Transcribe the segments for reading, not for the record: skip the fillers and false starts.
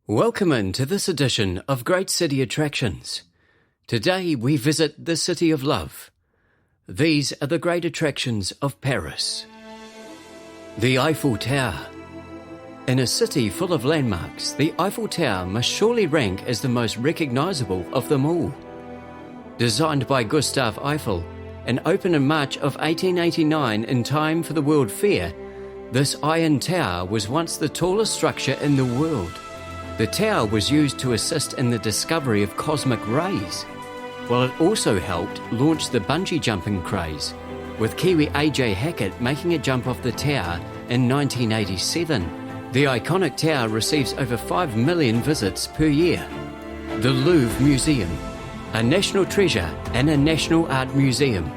Welcome into this edition of Great City Attractions. Today we visit the City of Love. These are the great attractions of Paris. The Eiffel Tower. In a city full of landmarks, the Eiffel Tower must surely rank as the most recognisable of them all. Designed by Gustave Eiffel and opened in March of 1889 in time for the World Fair, this iron tower was once the tallest structure in the world. The tower was used to assist in the discovery of cosmic rays, while it also helped launch the bungee jumping craze, with Kiwi AJ Hackett making a jump off the tower in 1987. The iconic tower receives over 5 million visits per year. The Louvre Museum, a national treasure and a national art museum.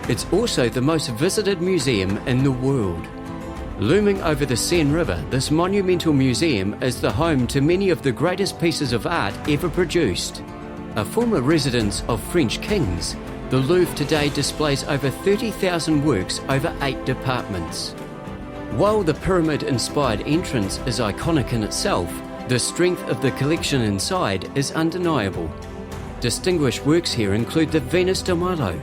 It's also the most visited museum in the world. Looming over the Seine River, this monumental museum is the home to many of the greatest pieces of art ever produced. A former residence of French kings, the Louvre today displays over 30,000 works over 8 departments. While the pyramid-inspired entrance is iconic in itself, the strength of the collection inside is undeniable. Distinguished works here include the Venus de Milo,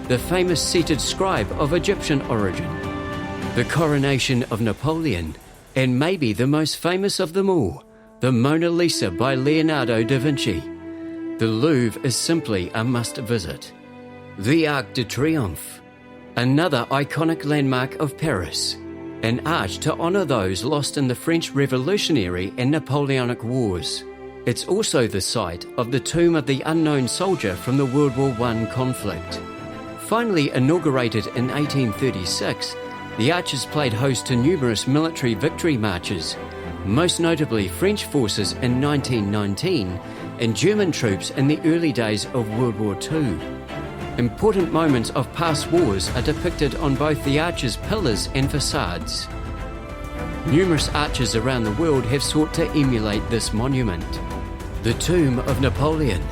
the famous seated scribe of Egyptian origin, the coronation of Napoleon, and maybe the most famous of them all, the Mona Lisa by Leonardo da Vinci. The Louvre is simply a must-visit. The Arc de Triomphe, another iconic landmark of Paris, an arch to honour those lost in the French Revolutionary and Napoleonic Wars. It's also the site of the tomb of the unknown soldier from the World War I conflict. Finally inaugurated in 1836, the arches played host to numerous military victory marches, most notably French forces in 1919 and German troops in the early days of World War II. Important moments of past wars are depicted on both the arches' pillars and facades. Numerous arches around the world have sought to emulate this monument. The Tomb of Napoleon.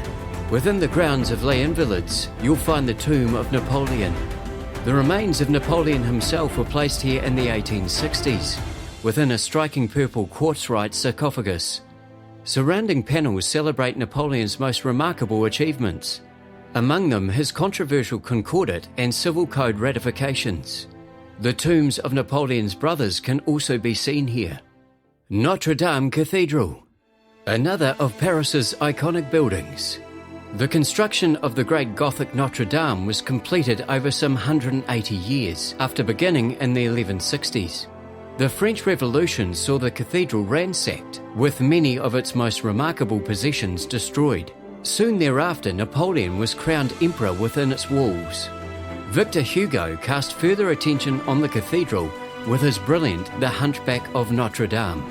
Within the grounds of Les Invalides, you'll find the Tomb of Napoleon. The remains of Napoleon himself were placed here in the 1860s, within a striking purple quartzite sarcophagus. Surrounding panels celebrate Napoleon's most remarkable achievements, among them his controversial Concordat and Civil Code ratifications. The tombs of Napoleon's brothers can also be seen here. Notre Cathedral, another of Paris's iconic buildings. The construction of the great Gothic Notre Dame was completed over some 180 years after beginning in the 1160s. The French Revolution saw the cathedral ransacked, with many of its most remarkable possessions destroyed. Soon thereafter, Napoleon was crowned emperor within its walls. Victor Hugo cast further attention on the cathedral with his brilliant The Hunchback of Notre Dame.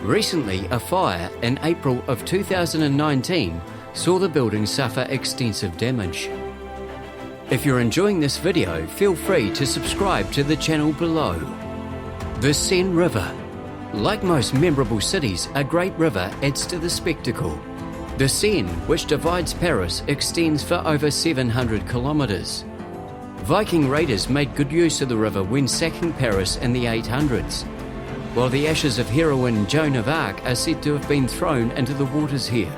Recently, a fire in April of 2019 saw the building suffer extensive damage. If you're enjoying this video, feel free to subscribe to the channel below. The Seine River. Like most memorable cities, a great river adds to the spectacle. The Seine, which divides Paris, extends for over 700 kilometres. Viking raiders made good use of the river when sacking Paris in the 800s, while the ashes of heroine Joan of Arc are said to have been thrown into the waters here.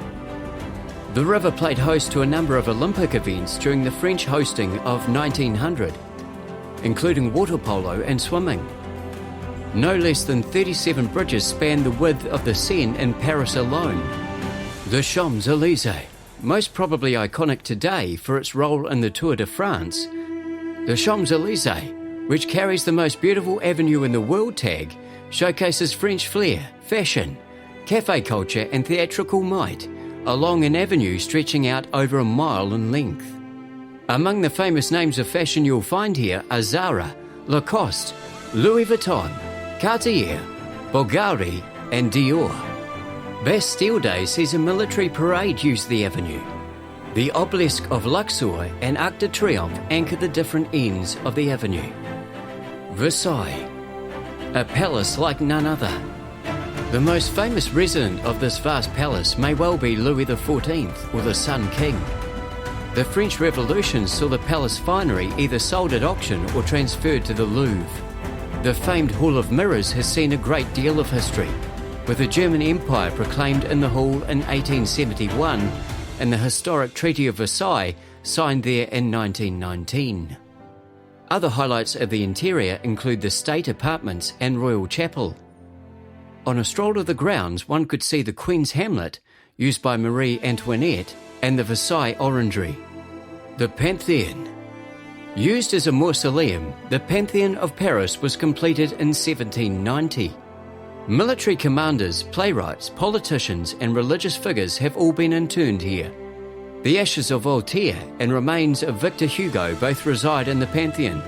The river played host to a number of Olympic events during the French hosting of 1900, including water polo and swimming. No less than 37 bridges span the width of the Seine in Paris alone. The Champs-Elysees, most probably iconic today for its role in the Tour de France. The Champs-Elysees, which carries the most beautiful avenue in the world tag, showcases French flair, fashion, cafe culture and theatrical might, along an avenue stretching out over a mile in length. Among the famous names of fashion you'll find here are Zara, Lacoste, Louis Vuitton, Cartier, Bulgari and Dior. Bastille Day sees a military parade use the avenue. The obelisk of Luxor and Arc de Triomphe anchor the different ends of the avenue. Versailles, a palace like none other. The most famous resident of this vast palace may well be Louis XIV, or the Sun King. The French Revolution saw the palace finery either sold at auction or transferred to the Louvre. The famed Hall of Mirrors has seen a great deal of history. with the German Empire proclaimed in the hall in 1871 and the historic Treaty of Versailles signed there in 1919. Other highlights of the interior include the state apartments and royal chapel. On a stroll to the grounds, one could see the Queen's Hamlet, used by Marie Antoinette, and the Versailles Orangery. The Pantheon. Used as a mausoleum, the Pantheon of Paris was completed in 1790. Military commanders, playwrights, politicians, and religious figures have all been entombed here. The ashes of Voltaire and remains of Victor Hugo both reside in the Pantheon,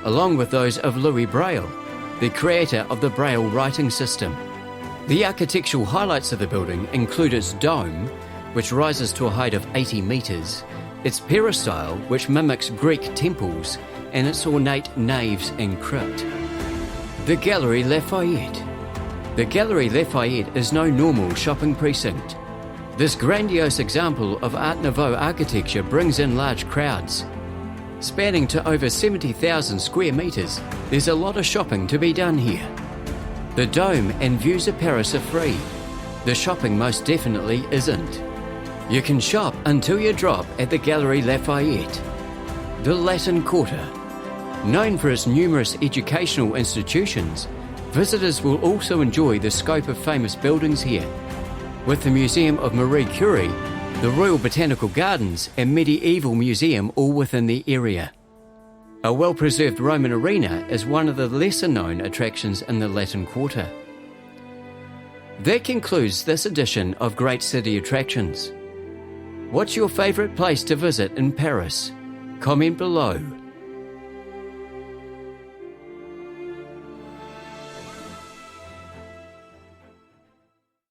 along with those of Louis Braille, the creator of the Braille writing system. The architectural highlights of the building include its dome, which rises to a height of 80 metres, its peristyle, which mimics Greek temples, and its ornate naves and crypt. The Galeries Lafayette. The Galeries Lafayette is no normal shopping precinct. This grandiose example of Art Nouveau architecture brings in large crowds. Spanning to over 70,000 square metres, there's a lot of shopping to be done here. The dome and views of Paris are free. The shopping most definitely isn't. You can shop until you drop at the Galeries Lafayette. The Latin Quarter. Known for its numerous educational institutions, visitors will also enjoy the scope of famous buildings here, with the Museum of Marie Curie, the Royal Botanical Gardens and Medieval Museum all within the area. A well-preserved Roman arena is one of the lesser-known attractions in the Latin Quarter. That concludes this edition of Great City Attractions. What's your favourite place to visit in Paris? Comment below.